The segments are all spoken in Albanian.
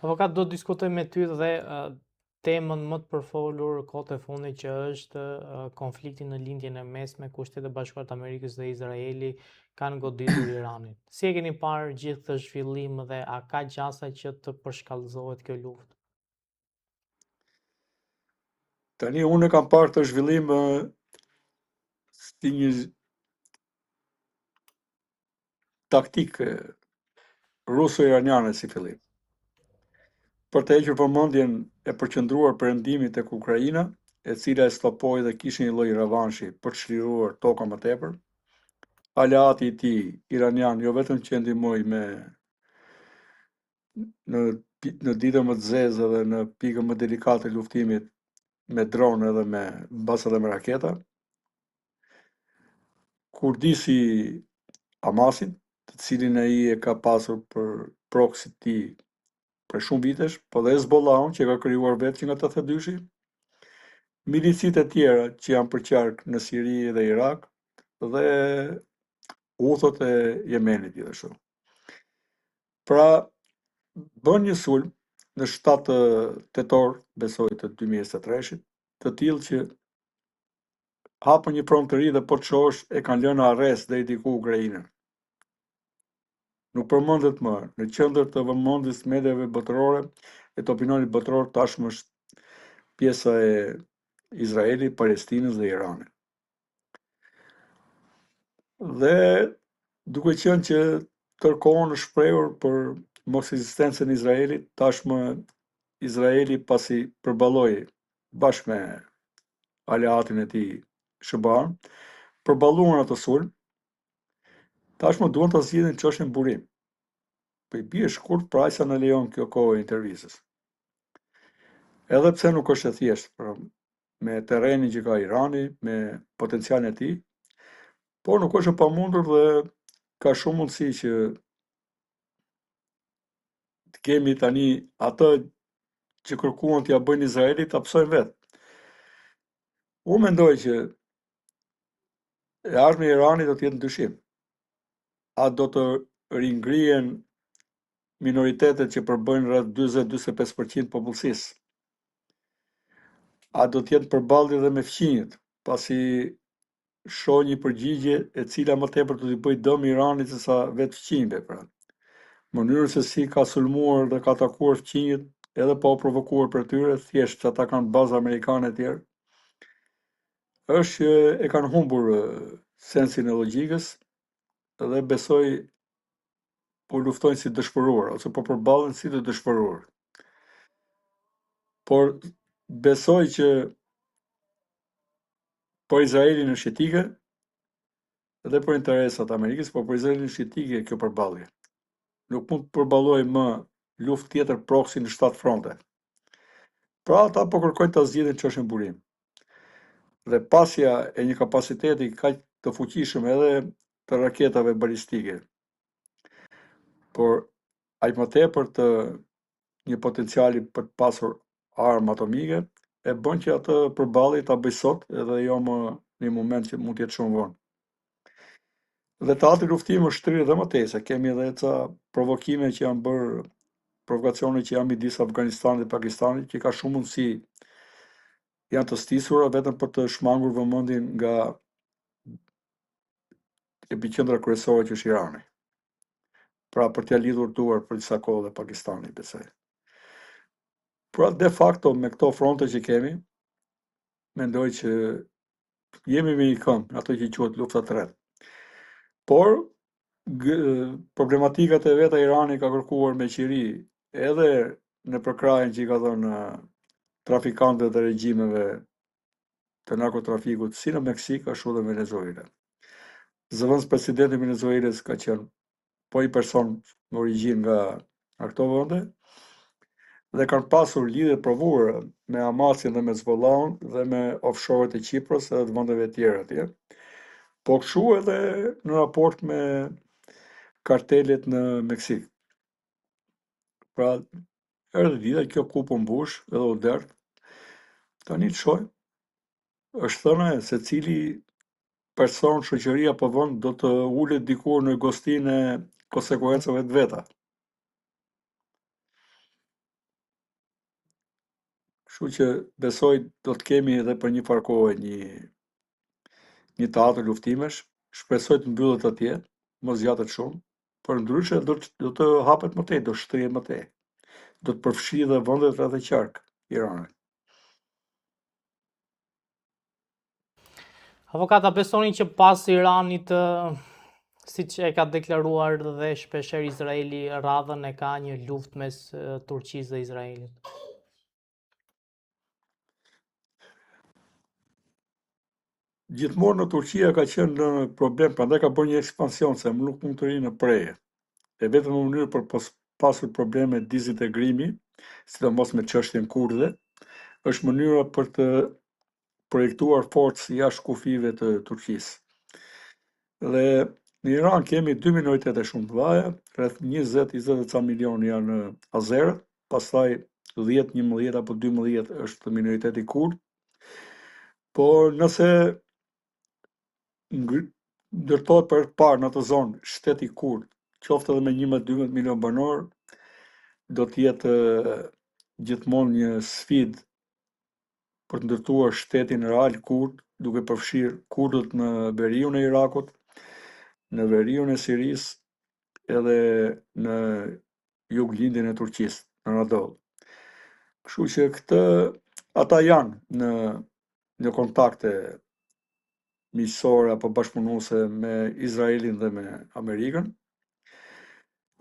Avokat, do të diskutoj me ty dhe temën më të përfolur kohët e fundit që është konflikti në lindjen e mesme ku Shtetet e Bashkuara të Amerikës dhe Izraeli kanë goditur Iranin. Si e keni parë gjithë këtë zhvillim dhe a ka gjasa që të përshkallëzohet kjo luftë? Tani unë kam parë të zhvillim si një taktikë ruso-iraniane si fillim. Për të hequr vëmendjen e përqendruar perëndimit tek Ukraina, e cila e stopoi dhe kishte një lloj revanshi për të çliruar toka më tepër. Aleati i tij iranian jo vetëm që ndihmoi në ditën më të zezë dhe në pikën më delikate të luftimit me dronë edhe me mbas edhe me raketa, kurdisi Hamasin, të cilin ai e ka pasur për proksi ti për shumë vitesh, po dhe Hezbollahun që ka krijuar vetë që nga 82-shi, milicit e tjera që janë përqark në Siri dhe Irak, dhe Huthot e Jemenit gjithashtu. Pra, bën një sulm në 7 tetor, besoj të 2023-shit, të tillë që hapën një front të ri dhe po të shohësh e kanë lënë arrest deri diku Ukrainën. Nuk përmendet më në qendër të vëmendjes mediave botërore e të opinionit botëror tashmë është pjesa e Izraelit, Palestinës dhe Iranit. Dhe duke qenë që tërkohën është shprehur për mos ekzistencën e Izraelit, tashmë Izraeli pasi përballoi bashkë me aleatin e tij shërbëtar, përballuan atë sulm, tashmë duan ta zgjidhin çështjen burim. Po i bie shkurt pra sa në lejon kjo kohë e intervistës. Edhe pse nuk është e thjeshtë, pra, me terrenin që ka Irani, me potencialin e tij, por nuk është e pamundur dhe ka shumë mundësi që të kemi tani atë që kërkuan t'ja bëjnë Izraelit ta psojnë vetë. Unë mendoj që e ardhmja e Iranit do të jetë ndryshim. A do të ringrihen minoritetet që përbëjnë rreth 40-45% popullsisë? A do të jetë përballje edhe me fqinjët, pasi shoh një përgjigje e cila më tepër do t'i bëj dëm Iranit sesa vetë fqinjve, pra. Mënyrën se si ka sulmuar dhe ka atakuar fqinjët, edhe pa u provokuar për tyre, thjesht që ata kanë bazë amerikane e tjerë, është që e kanë humbur sensin e logjikës dhe besoj po luftojnë si dëshpëruar, ose po përballen si të dëshpëruar. Por besoj që për Izraelin është jetike dhe për interesat Amerikës, por për Izraelin është jetike kjo përballje. Nuk mund të përballoj më luftë tjetër proksi në 7 fronte. Pra ata po kërkojnë ta zgjidhin çështjen burim. Dhe pasja e një kapaciteti kaq të fuqishëm edhe të raketave balistike, por aq më tepër të një potenciali për të pasur armë atomike, e bën që atë përballje ta bëj sot edhe jo më në një moment që mund të jetë shumë vonë. Dhe teatri i luftimit është shtrirë edhe më tej, se kemi edhe ca provokime që janë bërë, provokacione që janë midis Afganistanit dhe Pakistanit, që ka shumë mundësi janë të stisura vetëm për të shmangur vëmendjen nga epiqendra kryesore që është Irani. Pra për t'ia lidhur duar për disa kohë dhe Pakistani, besoj. Pra de facto me këto fronte që kemi, mendoj që jemi me një këmbë, ato që quhet lufta e tretë. Por problematikat e veta Irani ka kërkuar me qiri edhe në përkrajen që i ka dhënë trafikantëve dhe regjimeve të narkotrafikut si në Meksik ashtu dhe Venezuela. Zëvendës presidenti i Venezuelës ka qenë po i person me origjinë nga ato vende dhe kanë pasur lidhje të provuara me Hamasin dhe me Hezbollahun dhe me offshore-et e Kipros edhe të vendeve tjera atje. Po kështu edhe në raport me kartelet në Meksik. Pra, erdhi dita kjo kupë mbush edhe u dert. Tani të shohim. Është thënë se cili person, shoqëri apo vend do të ulet diku në gostinë e konsekuencave të veta. Kështu që besoj do të kemi edhe për një farë kohë një teatër luftimesh, shpresoj të mbyllet atje, mos zgjatet shumë, por ndryshe do të hapet më tej, do shtrihet më tej. Do të përfshijë dhe vendet rreth e qark Iranit. Avokata, besoni që pas Iranit, siç e ka deklaruar dhe shpeshherë Izraeli, radhën e ka një luftë mes Turqisë dhe Izraelit? Gjithmonë në Turqia ka qenë në problem, prandaj ka bërë një ekspansion, se nuk mund të rinë në preje. E vetëm mënyrë për pasur probleme dizintegrimi, sidomos me çështjen kurde, është mënyra për të projektuar forcë jashtë kufive të Turqisë. Dhe në Iran kemi dy minoritete shumë të mëdha, rreth 20 ca milion janë azerët, pastaj 10, 11 apo 12 është minoriteti kurd. Por nëse ndërtohet për të parë në atë zonë shteti kurd, qoftë edhe me 11-12 milion banor, do të jetë gjithmonë një sfidë për të ndërtuar shtetin real kurd, duke përfshirë kurdët në veriun e Irakut, në veriun e Sirisë edhe në juglindjen e Turqisë, në Anadol. Kështu që ata janë në kontakte miqësore apo bashkëpunuese me Izraelin dhe me Amerikën.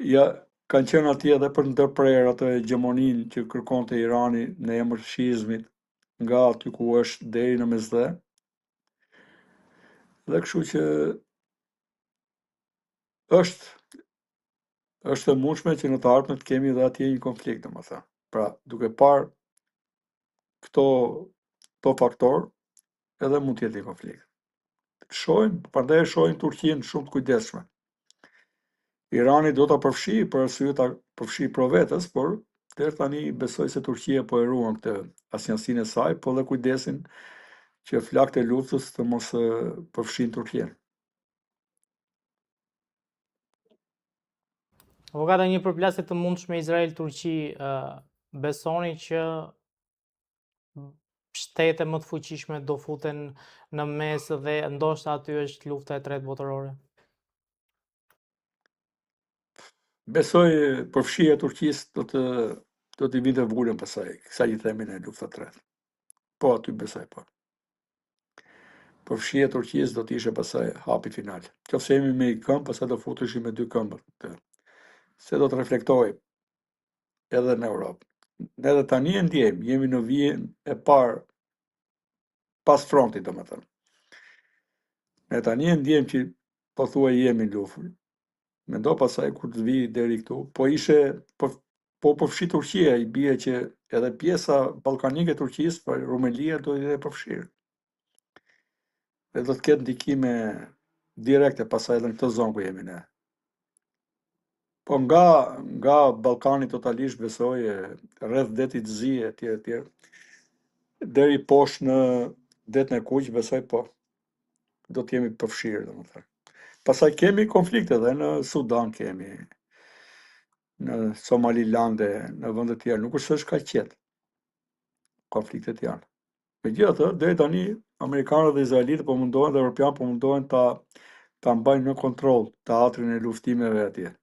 Ja, kanë qenë atje edhe për të ndërprerë atë hegemoninë që kërkonte Irani në emër të shiizmit nga aty ku është deri në Mesdhe. Dhe kështu që është e mundshme që në të ardhmen të kemi edhe atje një konflikt, domethënë. Pra, duke parë këto faktor, edhe mund të jetë një konflikt. Prandaj shohim Turqinë shumë të kujdesshme. Irani do ta përfshijë për arsye ta përfshijë pro vetes, por deri tani besoj se Turqia po e ruan këtë asnjësinë e saj, po dhe kujdesin që flakët e luftës të mos përfshijnë Turqinë. Avokata, një përplasje të mundshme Izrael-Turqi, besoni që shtete më të fuqishme do futen në mes dhe ndoshta aty është lufta e tretë botërore? Besoj përfshirja e Turqisë do të vinte vulën pasaj, kësaj që themin e lufta tretë. Po, aty besoj po. Përfshirja e Turqisë do të ishte pasaj hapi final. Qofse jemi me një këmbë, pastaj do futeshim me dy këmbët. Se do të reflektoj edhe në Europë. Ne edhe tani e ndjejmë, jemi në vijën e parë pas frontit, domethënë. Ne tani e ndjejmë që pothuaj jemi në luftë. Mendo pasaj kur të vi deri këtu, po përfshi Turqia, i bie që edhe pjesa ballkanike e Turqisë, pra Rumelia do të jetë përfshirë. Dhe do të ketë ndikime direkte pasaj edhe në këtë zonë ku jemi ne. Po nga Ballkani totalisht besoj rreth detit të Zi etj. Deri poshtë në detin e Kuq besoj po. Do të jemi përfshirë, domethënë. Pastaj kemi konflikte edhe në Sudan kemi, në Somalilande, në vende të tjera, nuk është se është kaq qetë. Konfliktet janë. Megjithatë, deri tani amerikanët dhe izraelitët po mundohen dhe europianët po mundohen ta mbajnë në kontroll teatrin e luftimeve atje.